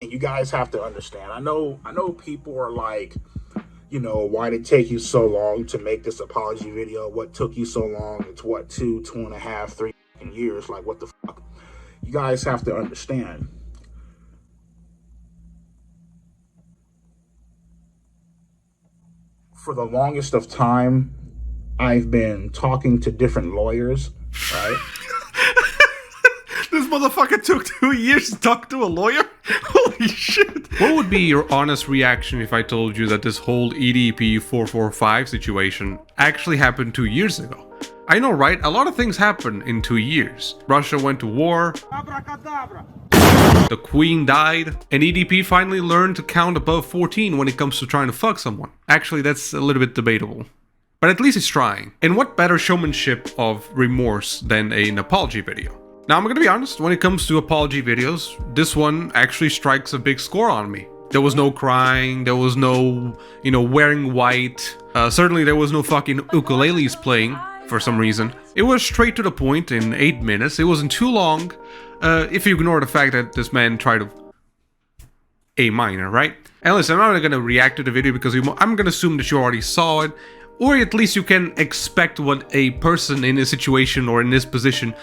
And you guys have to understand. I know people are like, why did it take you so long to make this apology video? What took you so long? It's what, 2.5, 3 years? Like, what the fuck? You guys have to understand. For the longest of time, I've been talking to different lawyers, right? This motherfucker took 2 years to talk to a lawyer? Holy shit. What would be your honest reaction if I told you that this whole EDP445 situation actually happened 2 years ago? I know, right? A lot of things happen in 2 years. Russia went to war. Abracadabra. The Queen died, and EDP finally learned to count above 14 when it comes to trying to fuck someone. Actually, that's a little bit debatable. But at least he's trying. And what better showmanship of remorse than an apology video? Now, I'm gonna be honest, when it comes to apology videos, this one actually strikes a big score on me. There was no crying, there was no, wearing white. Certainly there was no fucking ukuleles playing for some reason. It was straight to the point in 8 minutes. It wasn't too long, if you ignore the fact that this man tried to A minor, right? And listen, I'm not gonna react to the video because I'm gonna assume that you already saw it, or at least you can expect what a person in this situation or in this position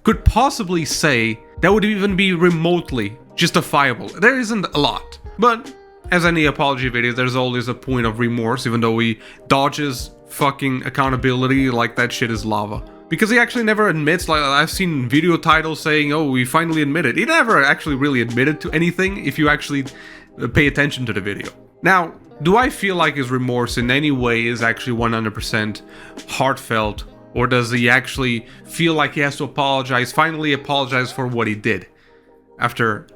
could possibly say that would even be remotely justifiable. There isn't a lot, but as any apology video, there's always a point of remorse, even though he dodges fucking accountability like that shit is lava. Because he actually never admits, like I've seen video titles saying, oh, we finally admitted. He never actually really admitted to anything if you actually pay attention to the video. Now, do I feel like his remorse in any way is actually 100% heartfelt? Or does he actually feel like he has to finally apologize for what he did after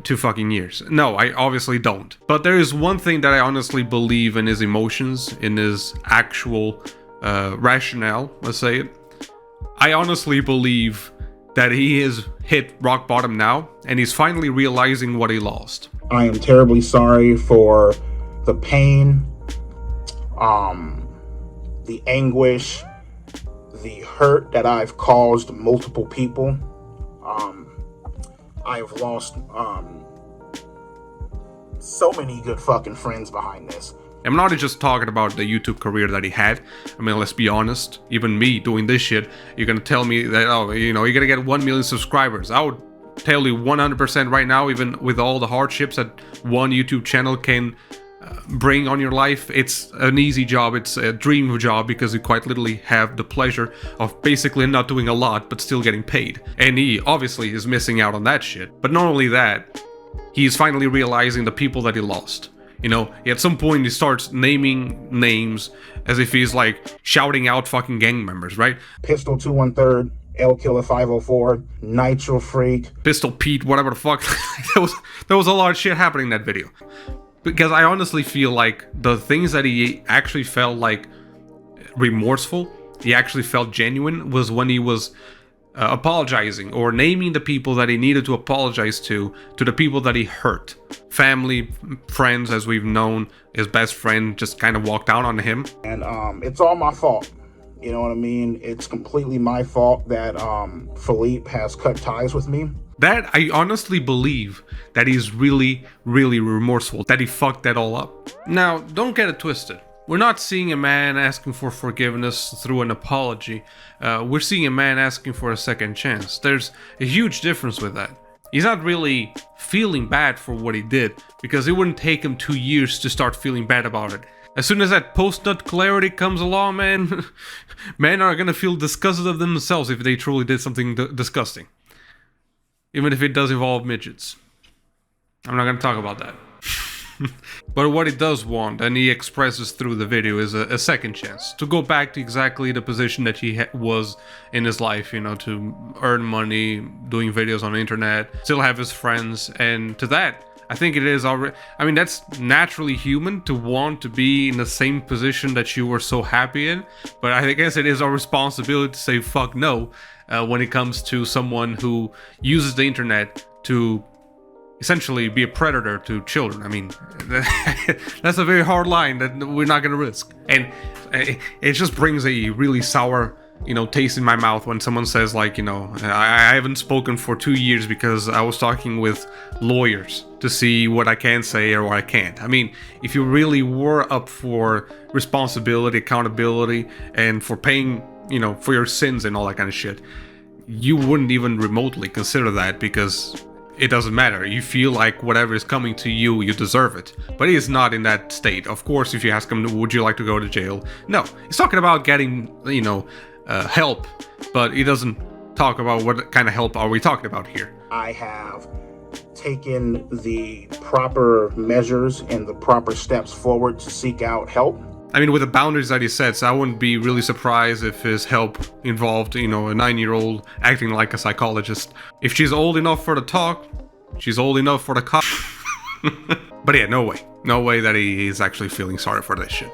2 fucking years? No, I obviously don't. But there is one thing that I honestly believe in his emotions, in his actual rationale, let's say it. I honestly believe that he has hit rock bottom now, and he's finally realizing what he lost. I am terribly sorry for the pain, the anguish, the hurt that I've caused multiple people. I've lost so many good fucking friends behind this. I'm not just talking about the YouTube career that he had. I mean, let's be honest. Even me doing this shit, you're gonna tell me that, oh, you're gonna get 1 million subscribers. I would tell you 100% right now, even with all the hardships that one YouTube channel can bring on your life, it's an easy job. It's a dream job because you quite literally have the pleasure of basically not doing a lot but still getting paid. And he obviously is missing out on that shit. But not only that, he's finally realizing the people that he lost. At some point he starts naming names as if he's like shouting out fucking gang members, right? Pistol 2 1/3, L Killer 504, Nitro Freak, Pistol Pete, whatever the fuck. there was a lot of shit happening in that video. Because I honestly feel like the things that he actually felt like remorseful, he actually felt genuine, was when he was apologizing or naming the people that he needed to apologize to the people that he hurt. Family, friends, as we've known, his best friend just kind of walked out on him. And it's all my fault. You know what I mean? It's completely my fault that Philippe has cut ties with me. That I honestly believe that he's really, really remorseful, that he fucked that all up. Now, don't get it twisted. We're not seeing a man asking for forgiveness through an apology. We're seeing a man asking for a second chance. There's a huge difference with that. He's not really feeling bad for what he did, because it wouldn't take him 2 years to start feeling bad about it. As soon as that post-nut clarity comes along, man, men are gonna feel disgusted of themselves if they truly did something disgusting. Even if it does involve midgets. I'm not gonna talk about that. But what he does want, and he expresses through the video, is a second chance. To go back to exactly the position that he was in his life, to earn money, doing videos on the internet, still have his friends, and to that, I think it is already, that's naturally human to want to be in the same position that you were so happy in, but I guess it is our responsibility to say fuck no when it comes to someone who uses the internet to essentially be a predator to children. That's a very hard line that we're not going to risk. And it just brings a really sour taste in my mouth when someone says like, I haven't spoken for 2 years because I was talking with lawyers to see what I can say or what I can't. I mean, if you really were up for responsibility, accountability, and for paying, for your sins and all that kind of shit, you wouldn't even remotely consider that, because it doesn't matter. You feel like whatever is coming to you, you deserve it. But he is not in that state. Of course, if you ask him, would you like to go to jail? No. He's talking about getting, help, but he doesn't talk about what kind of help are we talking about here. I have taken the proper measures and the proper steps forward to seek out help. I mean, with the boundaries that he sets, I wouldn't be really surprised if his help involved, a 9-year-old acting like a psychologist. If she's old enough for the talk, she's old enough for the cop. But yeah, no way. No way that he is actually feeling sorry for this shit.